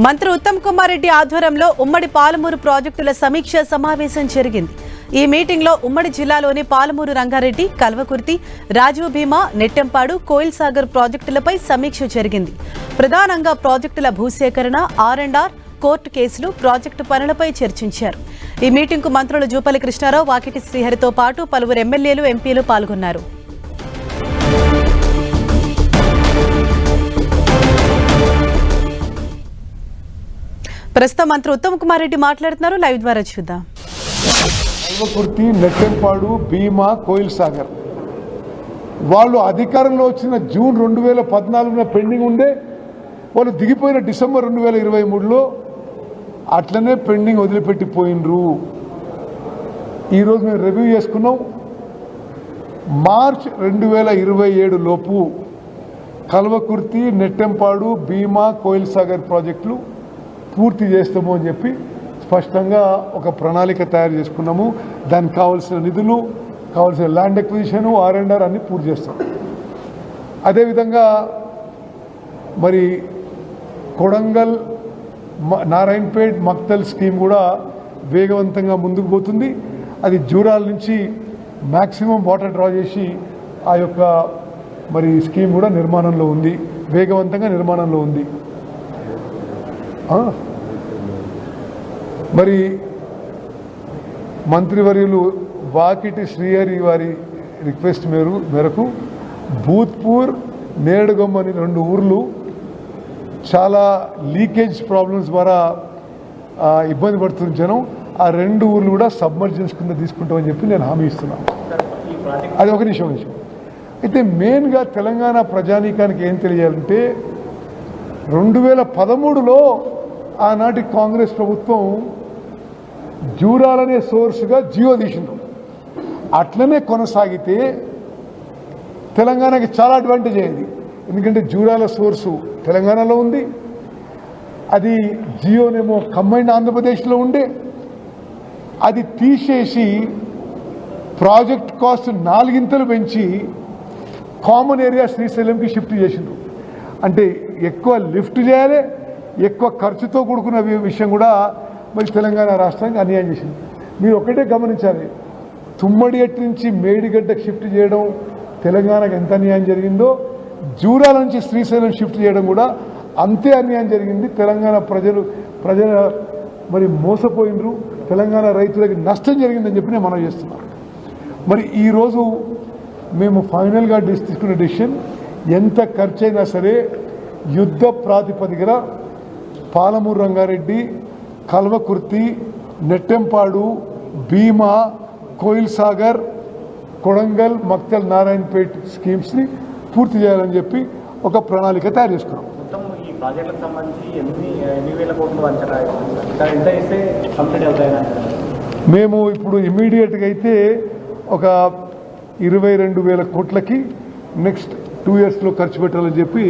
మంత్రి ఉత్తమ్ కుమార్ రెడ్డి ఆధ్వర్యంలో ఉమ్మడి పాలమూరు ప్రాజెక్టుల సమీక్ష సమావేశం జరిగింది. ఈ మీటింగ్ లో ఉమ్మడి జిల్లాలోని పాలమూరు రంగారెడ్డి, కల్వకుర్తి, రాజీవ్ భీమా, నెట్టెంపాడు, కోయిల్ సాగర్ ప్రాజెక్టులపై సమీక్ష జరిగింది. ప్రధానంగా ప్రాజెక్టుల భూసేకరణ, R&R, కోర్టు కేసులు, ప్రాజెక్టు పనులపై చర్చించారు. ఈ మీటింగ్ కు మంత్రులు జూపల్లి కృష్ణారావు, వాకిటి శ్రీహరితో పాటు పలువురు ఎమ్మెల్యేలు, ఎంపీలు పాల్గొన్నారు. ప్రస్తుతం మంత్రి ఉత్తమ్ కుమార్ రెడ్డి మాట్లాడుతున్నారు. లైవ్ ద్వారా చూద్దాం. కల్వకుర్తి, నెట్టెంపాడు, భీమా, కోయిల్ సాగర్ వాళ్ళు అధికారంలో వచ్చిన జూన్ 2014 పెండింగ్ ఉండే, వాళ్ళు దిగిపోయిన డిసెంబర్ 2023లో అట్లనే పెండింగ్ వదిలిపెట్టిపోయినరు. ఈరోజు మేము రివ్యూ చేసుకున్నాం. మార్చ్ 2027 లోపు కల్వకుర్తి, నెట్టెంపాడు, భీమా, కోయిల్ సాగర్ ప్రాజెక్టులు పూర్తి చేస్తాము అని చెప్పి స్పష్టంగా ఒక ప్రణాళిక తయారు చేసుకున్నాము. దానికి కావాల్సిన నిధులు, కావాల్సిన ల్యాండ్ ఎక్విజిషన్, R&R అన్ని పూర్తి చేస్తాం. అదేవిధంగా మరి కొడంగల్, నారాయణపేట్, మక్తల్ స్కీమ్ కూడా వేగవంతంగా ముందుకు పోతుంది. అది జూరాల నుంచి మ్యాక్సిమం వాటర్ డ్రా చేసి ఆ యొక్క మరి స్కీమ్ కూడా నిర్మాణంలో ఉంది, వేగవంతంగా నిర్మాణంలో ఉంది. మరి మంత్రివర్యులు వాకిటి శ్రీహరి వారి రిక్వెస్ట్ మేరకు భూత్పూర్, నేడుగొమ్మ అని 2 ఊర్లు చాలా లీకేజ్ ప్రాబ్లమ్స్ ద్వారా ఇబ్బంది పడుతున్న జనం, ఆ 2 ఊర్లు కూడా సబ్మర్జెన్స్ కింద తీసుకుంటామని చెప్పి నేను హామీ ఇస్తున్నాను. అది ఒక విషయం. అయితే మెయిన్గా తెలంగాణ ప్రజానీకానికి ఏం తెలియాలంటే 2013లో ఆనాటి కాంగ్రెస్ ప్రభుత్వం జూరాలనే సోర్స్గా జియో తీసిండ్రు. అట్లనే కొనసాగితే తెలంగాణకి చాలా అడ్వాంటేజ్ అయ్యేది. ఎందుకంటే జూరాల సోర్సు తెలంగాణలో ఉంది, అది జియోనేమో కంబైన్డ్ ఆంధ్రప్రదేశ్లో ఉండే. అది తీసేసి ప్రాజెక్ట్ కాస్ట్ 4 ఇంతలు పెంచి కామన్ ఏరియా శ్రీశైలంకి షిఫ్ట్ చేసిండ్రు. అంటే ఎక్కువ లిఫ్ట్ చేయాలి, ఎక్కువ ఖర్చుతో కూడుకున్న విషయం కూడా మరి తెలంగాణ రాష్ట్రానికి అన్యాయం చేసింది. మీరు ఒకటే గమనించాలి, తుమ్మడిగట్టు నుంచి మేడిగడ్డకు షిఫ్ట్ చేయడం తెలంగాణకు ఎంత అన్యాయం జరిగిందో, జూరాల నుంచి శ్రీశైలం షిఫ్ట్ చేయడం కూడా అంతే అన్యాయం జరిగింది. తెలంగాణ ప్రజలు మరి మోసపోయినరు, తెలంగాణ రైతులకి నష్టం జరిగిందని చెప్పి నేను మనం చేస్తున్నాను. మరి ఈరోజు మేము ఫైనల్గా తీసుకున్న డెసిషన్, ఎంత ఖర్చు అయినా సరే యుద్ధ ప్రాతిపదికన పాలమూరు రంగారెడ్డి, కల్వకుర్తి, నెట్టెంపాడు, భీమా, కోయిల్ సాగర్, కొడంగల్, మక్తల్, నారాయణపేట్ స్కీమ్స్ని పూర్తి చేయాలని చెప్పి ఒక ప్రణాళిక తయారు చేసుకున్నాం. ఈ ప్రాజెక్టులకు సంబంధించి ఎన్ని వేల కోట్లు అంచనా ఎంత ఇస్తే కంప్లీట్ అవుతాయని? మేము ఇప్పుడు ఇమ్మీడియట్గా అయితే ఒక 22,000 కోట్లకి నెక్స్ట్ 2 ఇయర్స్లో ఖర్చు పెట్టాలని చెప్పి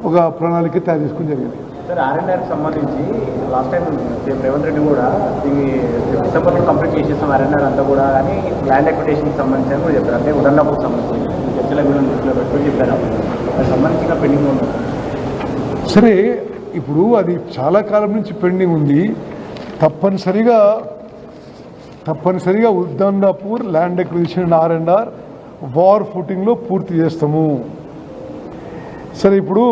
ఒక ప్రణాళిక తయారు చేసుకుని జరిగింది. సార్, R&Rకి సంబంధించి లాస్ట్ టైం రేవంత్ రెడ్డి కూడా దీన్ని డిసెంబర్లో కంప్లీట్ చేసేస్తాం R&R అంతా కూడా, కానీ ల్యాండ్ ఎక్విజిషన్కి సంబంధించి కూడా చెప్పారు. అంటే ఉదండాపుకు సంబంధించి చర్చల దృష్టిలో పెట్టుకుని చెప్పారు. అది సంబంధించిన పెండింగ్ ఉంది. సరే, ఇప్పుడు అది చాలా కాలం నుంచి పెండింగ్ ఉంది. తప్పనిసరిగా Udandapur land acquisition, R&R war ఫుటింగ్లో పూర్తి చేస్తాము. సరే, ఇప్పుడు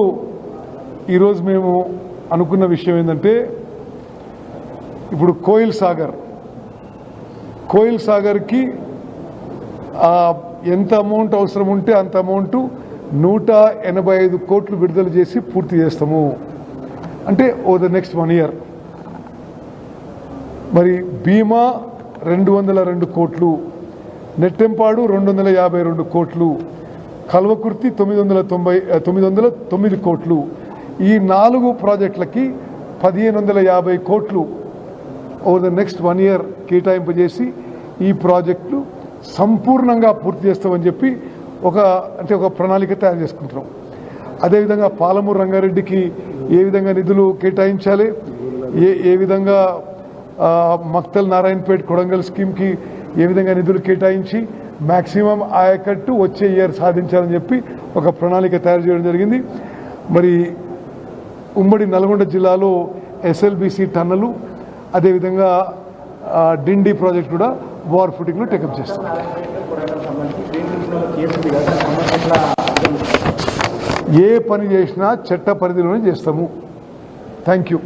ఈరోజు మేము అనుకున్న విషయం ఏంటంటే, ఇప్పుడు కోయిల్ సాగర్కి ఎంత అమౌంట్ అవసరం ఉంటే అంత అమౌంట్ 185 కోట్లు విడుదల చేసి పూర్తి చేస్తాము. అంటే ఓవర్ ద నెక్స్ట్ 1 ఇయర్. మరి భీమా 202 కోట్లు, నెట్టెంపాడు 252 కోట్లు, కల్వకుర్తి 909 కోట్లు. ఈ 4 ప్రాజెక్టులకి 1,550 కోట్లు ఓవర్ ద నెక్స్ట్ 1 ఇయర్ కేటాయింపజేసి ఈ ప్రాజెక్టులు సంపూర్ణంగా పూర్తి చేస్తామని చెప్పి ఒక ప్రణాళిక తయారు చేసుకుంటున్నాం. అదేవిధంగా పాలమూరు రంగారెడ్డికి ఏ విధంగా నిధులు కేటాయించాలి, ఏ విధంగా మక్తల్, నారాయణపేట్, కొడంగల్ స్కీమ్కి ఏ విధంగా నిధులు కేటాయించి మ్యాక్సిమం ఆయకట్టు వచ్చే ఇయర్ సాధించాలని చెప్పి ఒక ప్రణాళిక తయారు చేయడం జరిగింది. మరి ఉమ్మడి నల్గొండ జిల్లాలో ఎస్ఎల్బిసి టన్నలు అదేవిధంగా డిండి ప్రాజెక్ట్ కూడా వార్ ఫుటింగ్లో టేకప్ చేస్తాం. ఏ పని చేసినా చట్ట పరిధిలోనే చేస్తాము. Thank you.